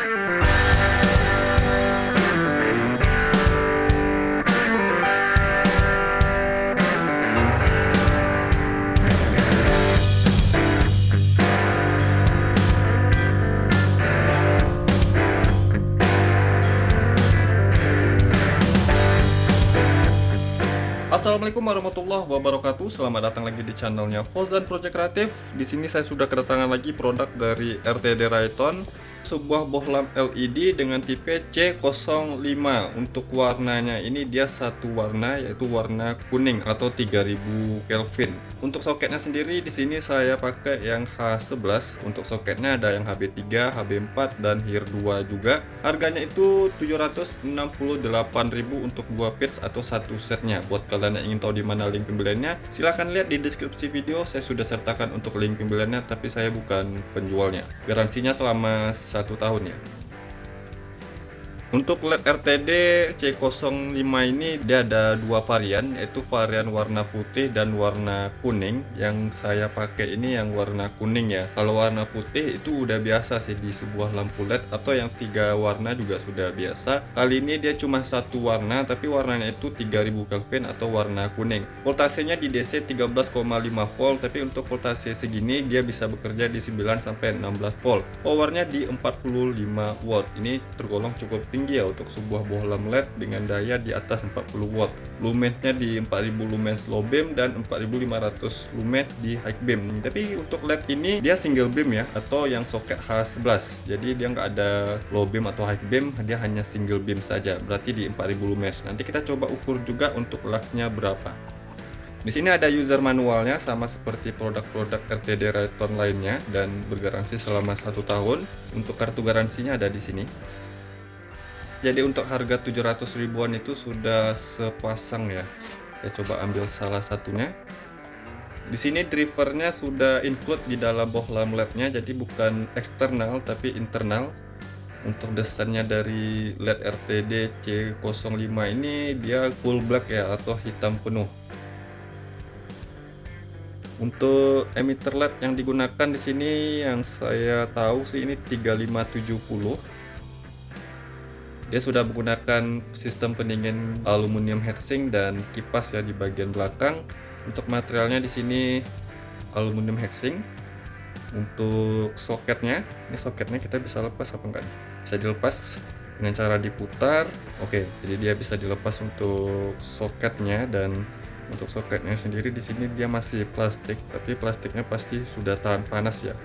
Assalamualaikum warahmatullahi wabarakatuh. Selamat datang lagi di channelnya Fauzan Project Kreatif. Di sini saya sudah kedatangan lagi produk dari RTD Rayton, sebuah bohlam LED dengan tipe C05. Untuk warnanya ini dia satu warna, yaitu warna kuning atau 3000 Kelvin. Untuk soketnya sendiri di sini saya pakai yang H11. Untuk soketnya ada yang HB3, HB4 dan HIR2 juga. Harganya itu 768.000 untuk 2 piece atau satu setnya. Buat kalian yang ingin tahu di mana link pembeliannya, silahkan lihat di deskripsi video. Saya sudah sertakan untuk link pembeliannya, tapi saya bukan penjualnya. Garansinya selama 1 tahun ya. Untuk LED RTD C05 ini dia ada dua varian, yaitu varian warna putih dan warna kuning. Yang saya pakai ini yang warna kuning ya. Kalau warna putih itu udah biasa sih di sebuah lampu LED, atau yang 3 warna juga sudah biasa. Kali ini dia cuma satu warna, tapi warnanya itu 3000 Kelvin atau warna kuning. Voltasenya di DC 13,5 volt, tapi untuk voltase segini dia bisa bekerja di 9 sampai 16 volt. Powernya di 45 watt. Ini tergolong cukup tinggi ya untuk sebuah bohlam LED dengan daya di atas 40 watt. Lumensnya di 4000 lumens low beam dan 4500 lumens di high beam. Tapi untuk LED ini dia single beam ya, atau yang soket H11. Jadi dia nggak ada low beam atau high beam, dia hanya single beam saja. Berarti di 4000 lumens. Nanti kita coba ukur juga untuk luxnya berapa. Di sini ada user manualnya sama seperti produk-produk RTD Rayton lainnya dan bergaransi selama 1 tahun. Untuk kartu garansinya ada di sini. Jadi untuk harga 700 ribuan itu sudah sepasang ya. Saya coba ambil salah satunya. Di sini drivernya sudah include di dalam bohlam LED-nya, jadi bukan eksternal tapi internal. Untuk desainnya dari LED RTD C05 ini dia full black ya, atau hitam penuh. Untuk emitter LED yang digunakan di sini yang saya tahu sih ini 3570. Dia sudah menggunakan sistem pendingin aluminium heatsink dan kipas ya di bagian belakang. Untuk materialnya di sini aluminium heatsink. Untuk soketnya, ini soketnya kita bisa lepas apa enggak? Bisa dilepas dengan cara diputar. Oke, jadi dia bisa dilepas untuk soketnya, dan untuk soketnya sendiri di sini dia masih plastik, tapi plastiknya pasti sudah tahan panas ya.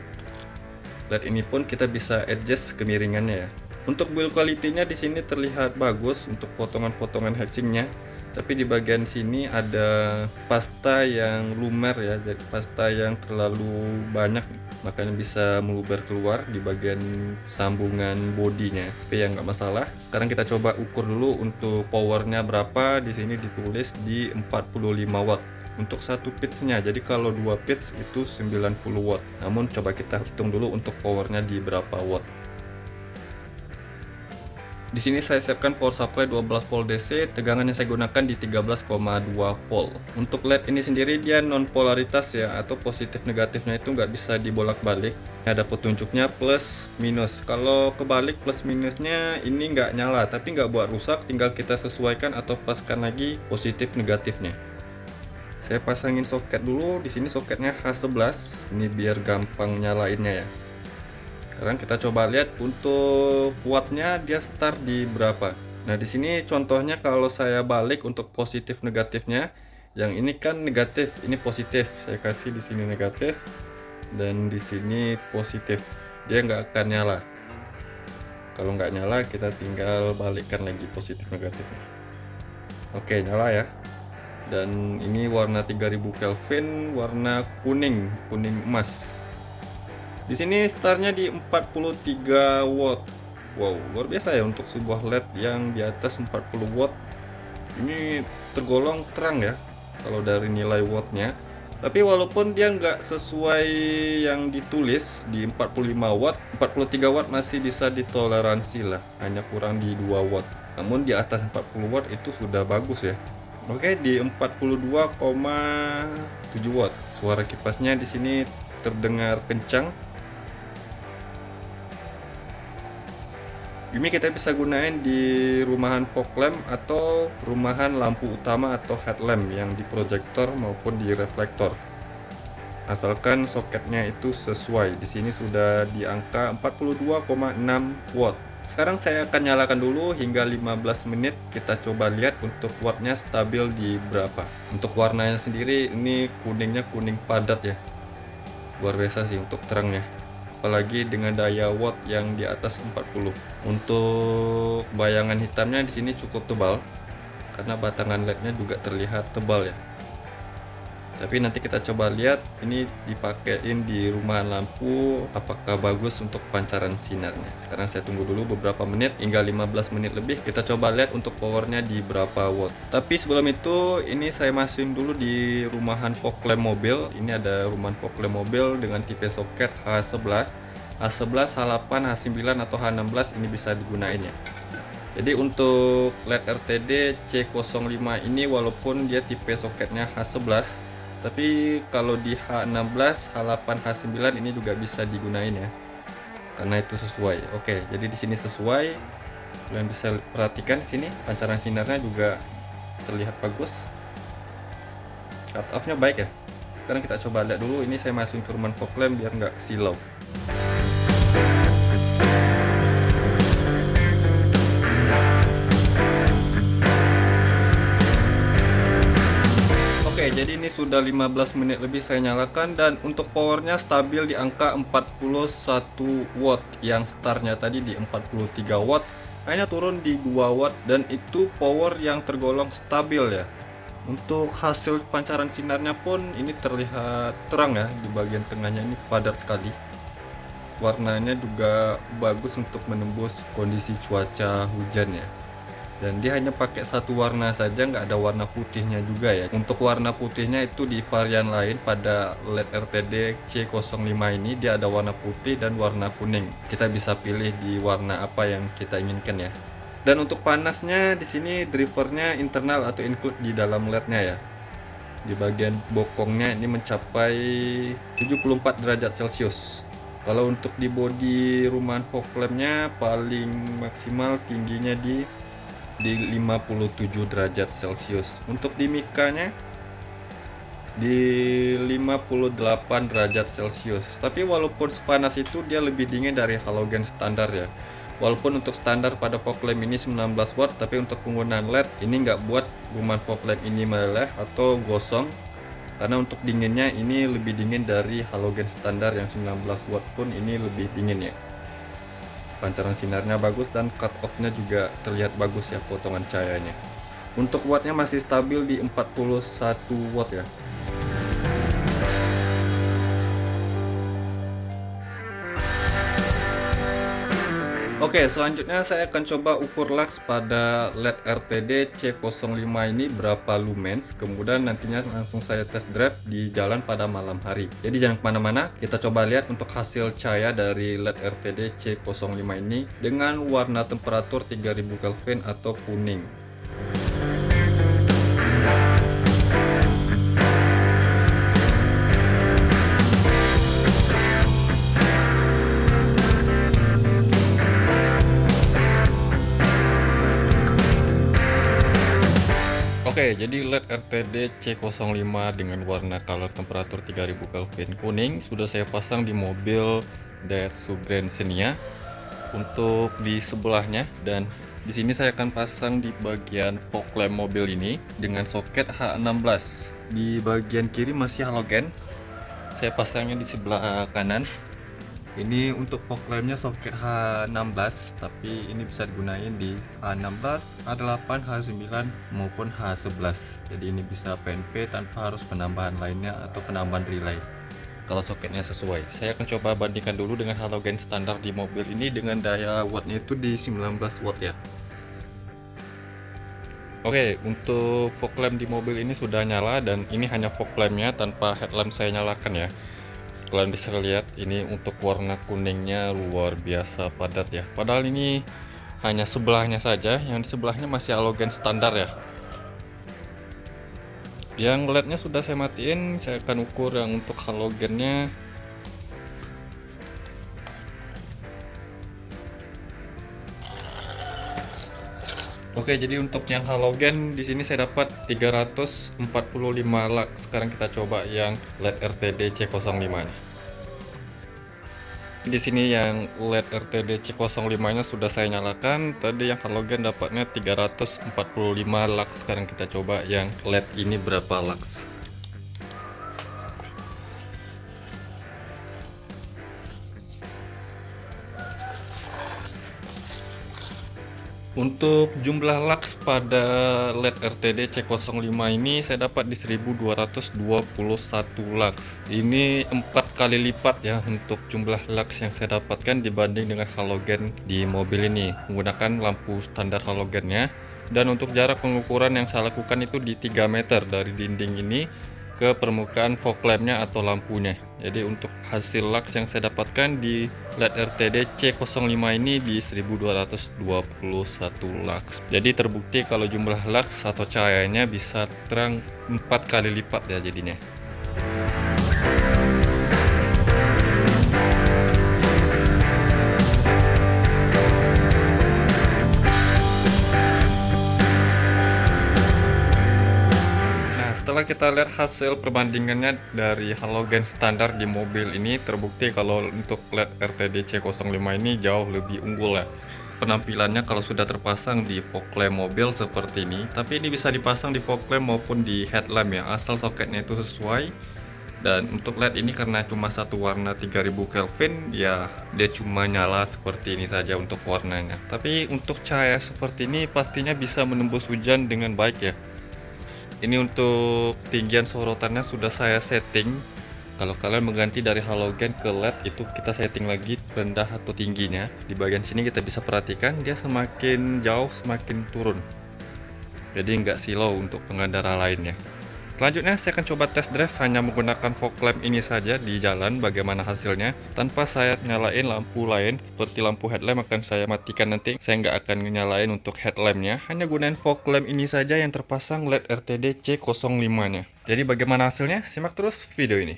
LED ini pun kita bisa adjust kemiringannya ya. Untuk build quality-nya di sini terlihat bagus untuk potongan-potongan heatsinknya, tapi di bagian sini ada pasta yang lumer ya, jadi pasta yang terlalu banyak, makanya bisa meluber keluar di bagian sambungan bodinya. Tapi ya nggak masalah. Sekarang kita coba ukur dulu untuk powernya berapa. Di sini ditulis di 45 watt untuk satu pitch-nya. Jadi kalau 2 pitch itu 90 watt. Namun coba kita hitung dulu untuk powernya di berapa watt. Di sini saya siapkan power supply 12 volt DC, tegangan yang saya gunakan di 13,2 volt. Untuk LED ini sendiri dia non polaritas ya, atau positif negatifnya itu nggak bisa dibolak-balik. Ada petunjuknya plus minus. Kalau kebalik plus minusnya ini nggak nyala, tapi nggak buat rusak, tinggal kita sesuaikan atau paskan lagi positif negatifnya. Saya pasangin soket dulu. Di sini soketnya H11, ini biar gampang nyalainnya ya. Sekarang kita coba lihat untuk wattnya dia start di berapa. Nah di sini contohnya kalau saya balik untuk positif negatifnya, yang ini kan negatif, ini positif. Saya kasih di sini negatif dan di sini positif. Dia nggak akan nyala. Kalau nggak nyala kita tinggal balikkan lagi positif negatifnya. Oke, nyala ya. Dan ini warna 3000 Kelvin, warna kuning, kuning emas. Di sini startnya di 43 watt. Wow, luar biasa ya untuk sebuah LED yang di atas 40 watt. Ini tergolong terang ya kalau dari nilai wattnya. Tapi walaupun dia nggak sesuai yang ditulis di 45 watt, 43 watt masih bisa ditoleransi lah, hanya kurang di 2 watt. Namun di atas 40 watt itu sudah bagus ya. Oke, di 42,7 watt. Suara kipasnya di sini terdengar kencang. Ini kita bisa gunain di rumahan fog lamp atau rumahan lampu utama atau headlamp yang di proyektor maupun di reflektor. Asalkan soketnya itu sesuai. Di sini sudah di angka 42,6 watt. Sekarang saya akan nyalakan dulu hingga 15 menit. Kita coba lihat untuk wattnya stabil di berapa. Untuk warnanya sendiri ini kuningnya kuning padat ya. Luar biasa sih untuk terangnya. Apalagi dengan daya watt yang di atas 40. Untuk bayangan hitamnya di sini cukup tebal karena batangan LED-nya juga terlihat tebal ya. Tapi nanti kita coba lihat ini dipakein di rumahan lampu apakah bagus untuk pancaran sinarnya. Sekarang saya tunggu dulu beberapa menit hingga 15 menit lebih. Kita coba lihat untuk powernya di berapa watt. Tapi sebelum itu ini saya masukin dulu di rumahan fog lamp mobil. Ini ada rumahan fog lamp mobil dengan tipe soket H11, H11, H8, H9 atau H16 ini bisa digunain ya. Jadi untuk LED RTD C05 ini walaupun dia tipe soketnya H11, tapi kalau di H16, H8, H9 ini juga bisa digunain ya. Karena itu sesuai. Oke, jadi di sini sesuai. Kalian bisa perhatikan di sini pancaran sinarnya juga terlihat bagus. Cut off-nya baik ya. Sekarang kita coba lihat dulu. Ini saya masukin ke rumahan fog lamp biar nggak silau. Oke, jadi ini sudah 15 menit lebih saya nyalakan dan untuk powernya stabil di angka 41 watt. Yang startnya tadi di 43 watt, hanya turun di 2 watt dan itu power yang tergolong stabil ya. Untuk hasil pancaran sinarnya pun ini terlihat terang ya, di bagian tengahnya ini padat sekali. Warnanya juga bagus untuk menembus kondisi cuaca hujan ya. Dan dia hanya pakai satu warna saja, nggak ada warna putihnya juga ya. Untuk warna putihnya itu di varian lain pada LED RTD C05 ini dia ada warna putih dan warna kuning. Kita bisa pilih di warna apa yang kita inginkan ya. Dan untuk panasnya di sini drivernya internal atau include di dalam LED-nya ya. Di bagian bokongnya ini mencapai 74 derajat Celcius. Kalau untuk di bodi rumahan fog lamp-nya paling maksimal tingginya di 57 derajat Celcius. Untuk di mikanya di 58 derajat Celcius. Tapi walaupun sepanas itu dia lebih dingin dari halogen standar ya. Walaupun untuk standar pada fog lamp ini 19 watt, tapi untuk penggunaan LED ini nggak buat rumahan fog lamp ini meleleh atau gosong. Karena untuk dinginnya ini lebih dingin dari halogen standar yang 19 watt pun ini lebih dingin ya. Pancaran sinarnya bagus dan cut off-nya juga terlihat bagus ya potongan cahayanya. Untuk wattnya masih stabil di 41 watt ya. Oke, selanjutnya saya akan coba ukur lux pada LED RTD C05 ini berapa lumens. Kemudian nantinya langsung saya test drive di jalan pada malam hari. Jadi jangan kemana-mana, kita coba lihat untuk hasil cahaya dari LED RTD C05 ini dengan warna temperatur 3000 Kelvin atau kuning. Oke, jadi LED RTD C05 dengan warna color temperatur 3000 Kelvin kuning sudah saya pasang di mobil Daihatsu Grand Xenia untuk di sebelahnya, dan di sini saya akan pasang di bagian fog lamp mobil ini dengan soket H16. Di bagian kiri masih halogen. Saya pasangnya di sebelah kanan. Ini untuk fog lampnya soket H16, tapi ini bisa digunain di H16, H8, H9 maupun H11. Jadi ini bisa PNP tanpa harus penambahan lainnya atau penambahan relay kalau soketnya sesuai. Saya akan coba bandingkan dulu dengan halogen standar di mobil ini dengan daya wattnya itu di 19 watt ya. Oke, untuk fog lamp di mobil ini sudah nyala dan ini hanya fog lampnya tanpa headlamp saya nyalakan ya. Kalian bisa lihat ini untuk warna kuningnya luar biasa padat ya. Padahal ini hanya sebelahnya saja, yang di sebelahnya masih halogen standar ya. Yang LED-nya sudah saya matiin, saya akan ukur yang untuk halogennya. Oke, jadi untuk yang halogen di sini saya dapat 345 lux. Sekarang kita coba yang LED RTD C05-nya. Di sini yang LED RTD C05-nya sudah saya nyalakan. Tadi yang halogen dapatnya 345 lux. Sekarang kita coba yang LED ini berapa lux. Untuk jumlah lux pada LED RTD C05 ini saya dapat di 1221 lux. Ini 4 kali lipat ya untuk jumlah lux yang saya dapatkan dibanding dengan halogen di mobil ini menggunakan lampu standar halogennya. Dan untuk jarak pengukuran yang saya lakukan itu di 3 meter dari dinding ini ke permukaan fog lampnya atau lampunya. Jadi untuk hasil lux yang saya dapatkan di LED RTD C05 ini di 1221 lux. Jadi terbukti kalau jumlah lux atau cahayanya bisa terang 4 kali lipat ya jadinya. Setelah kita lihat hasil perbandingannya dari halogen standar di mobil ini, terbukti kalau untuk LED RTD C05 ini jauh lebih unggul ya. Penampilannya kalau sudah terpasang di fog lamp mobil seperti ini, tapi ini bisa dipasang di fog lamp maupun di headlamp ya, asal soketnya itu sesuai. Dan untuk LED ini karena cuma satu warna 3000 Kelvin, ya dia cuma nyala seperti ini saja untuk warnanya. Tapi untuk cahaya seperti ini pastinya bisa menembus hujan dengan baik ya. Ini untuk tinggian sorotannya sudah saya setting. Kalau kalian mengganti dari halogen ke LED itu kita setting lagi rendah atau tingginya. Di bagian sini kita bisa perhatikan dia semakin jauh semakin turun. Jadi nggak silau untuk pengendara lainnya. Selanjutnya saya akan coba test drive hanya menggunakan fog lamp ini saja di jalan bagaimana hasilnya. Tanpa saya nyalain lampu lain seperti lampu headlamp akan saya matikan nanti. Saya nggak akan nyalain untuk headlampnya, hanya gunain fog lamp ini saja yang terpasang LED RTD C05-nya. Jadi bagaimana hasilnya? Simak terus video ini.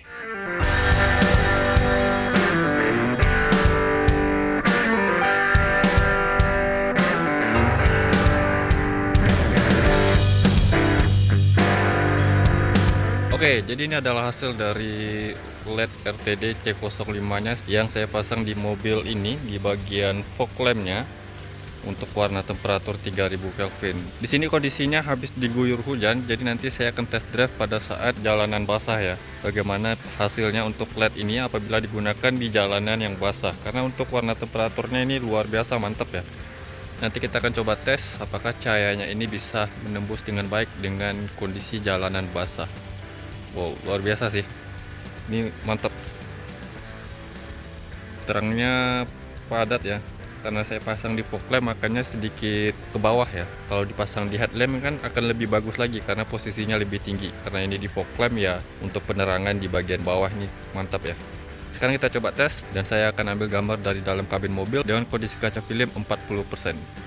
Oke, jadi ini adalah hasil dari LED RTD C05-nya yang saya pasang di mobil ini di bagian fog lamp-nya untuk warna temperatur 3000 Kelvin. Di sini kondisinya habis diguyur hujan, jadi nanti saya akan test drive pada saat jalanan basah ya. Bagaimana hasilnya untuk LED ini apabila digunakan di jalanan yang basah. Karena untuk warna temperaturnya ini luar biasa mantap ya. Nanti kita akan coba tes apakah cahayanya ini bisa menembus dengan baik dengan kondisi jalanan basah. Wow, luar biasa sih. Ini mantap. Terangnya padat ya. Karena saya pasang di fog lamp makanya sedikit ke bawah ya. Kalau dipasang di headlamp kan akan lebih bagus lagi karena posisinya lebih tinggi. Karena ini di fog lamp ya untuk penerangan di bagian bawah nih mantap ya. Sekarang kita coba tes dan saya akan ambil gambar dari dalam kabin mobil dengan kondisi kaca film 40%.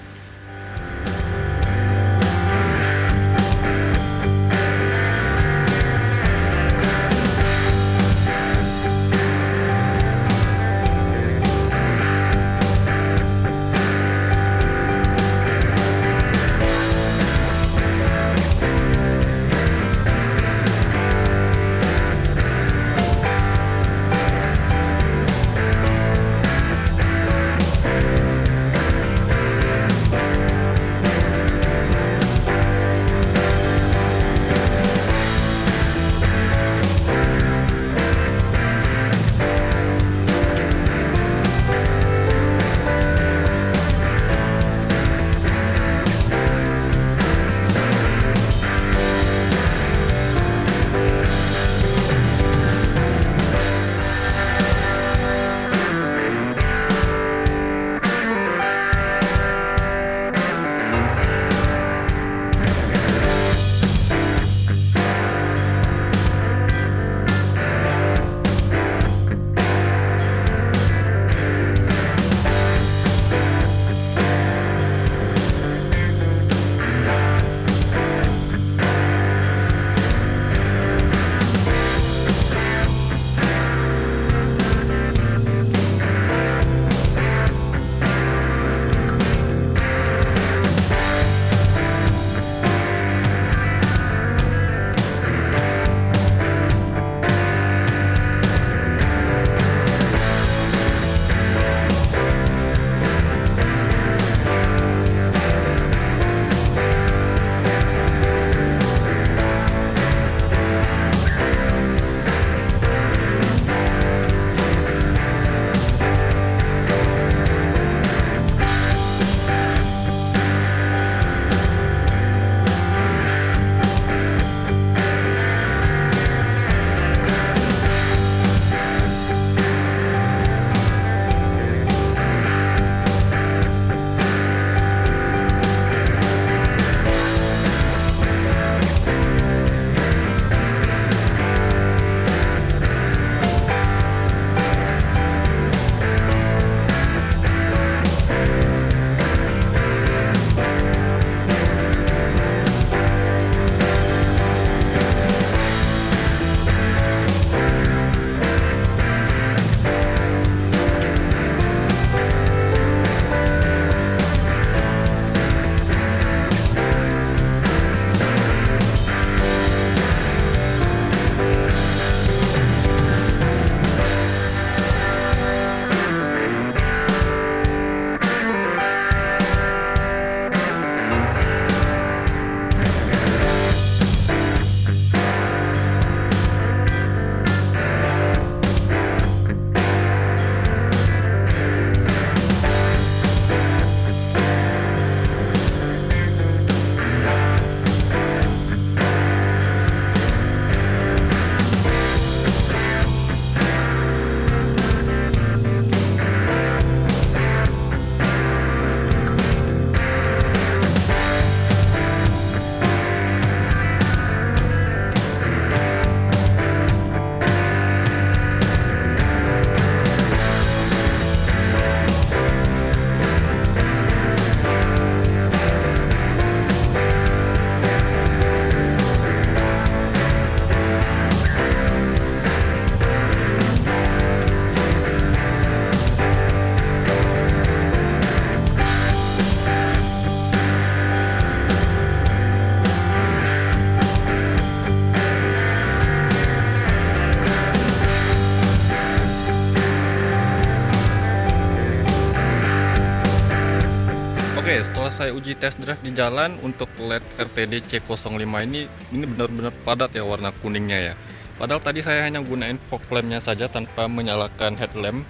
Oke, setelah saya uji test drive di jalan untuk LED RTD C05 ini benar-benar padat ya warna kuningnya ya. Padahal tadi saya hanya gunain fog lampnya saja tanpa menyalakan headlamp.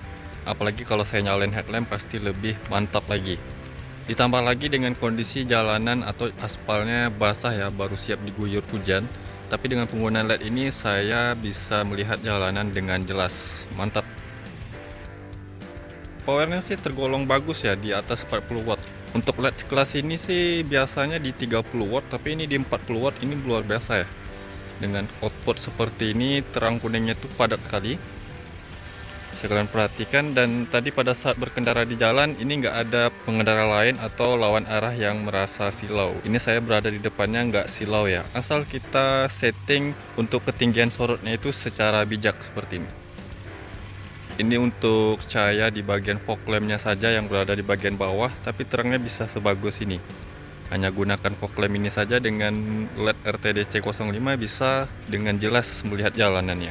Apalagi kalau saya nyalain headlamp pasti lebih mantap lagi. Ditambah lagi dengan kondisi jalanan atau aspalnya basah ya, baru siap diguyur hujan. Tapi dengan penggunaan LED ini saya bisa melihat jalanan dengan jelas. Mantap. Powernya sih tergolong bagus ya, di atas 40 watt. Untuk LED sekelas ini sih biasanya di 30 watt, tapi ini di 40 watt, ini luar biasa ya. Dengan output seperti ini, terang kuningnya tuh padat sekali. Bisa kalian perhatikan, dan tadi pada saat berkendara di jalan ini nggak ada pengendara lain atau lawan arah yang merasa silau. Ini saya berada di depannya nggak silau ya, asal kita setting untuk ketinggian sorotnya itu secara bijak seperti ini. Ini untuk cahaya di bagian fog lampnya saja yang berada di bagian bawah, tapi terangnya bisa sebagus ini. Hanya gunakan fog lamp ini saja dengan LED RTD C05 bisa dengan jelas melihat jalanannya.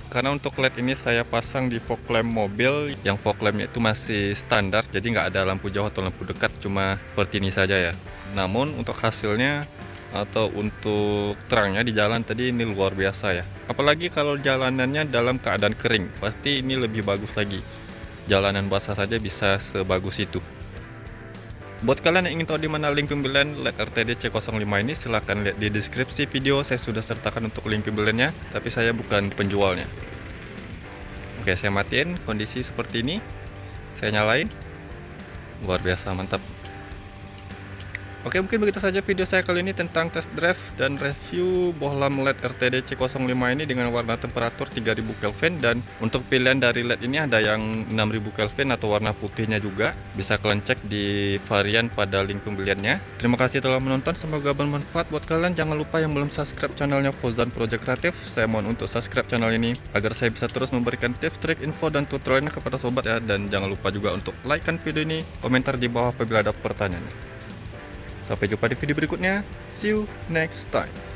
Karena untuk LED ini saya pasang di fog lamp mobil yang fog lampnya itu masih standar, jadi nggak ada lampu jauh atau lampu dekat, cuma seperti ini saja ya. Namun untuk hasilnya atau untuk terangnya di jalan tadi ini luar biasa ya. Apalagi kalau jalanannya dalam keadaan kering, pasti ini lebih bagus lagi. Jalanan basah saja bisa sebagus itu. Buat kalian yang ingin tahu di mana link pembelian LED RTD C05 ini, silahkan lihat di deskripsi video. Saya sudah sertakan untuk link pembeliannya, tapi saya bukan penjualnya. Oke, saya matiin kondisi seperti ini. Saya nyalain. Luar biasa, mantap. Oke, mungkin begitu saja video saya kali ini tentang test drive dan review bohlam LED RTD C05 ini dengan warna temperatur 3000 Kelvin. Dan untuk pilihan dari LED ini ada yang 6000 Kelvin atau warna putihnya juga. Bisa kalian cek di varian pada link pembeliannya. Terima kasih telah menonton, semoga bermanfaat buat kalian. Jangan lupa yang belum subscribe channelnya Fauzan Project Kreatif, saya mohon untuk subscribe channel ini agar saya bisa terus memberikan tips, trik, info, dan tutorialnya kepada sobat ya. Dan jangan lupa juga untuk like kan video ini, komentar di bawah apabila ada pertanyaan. Sampai jumpa di video berikutnya. See you next time.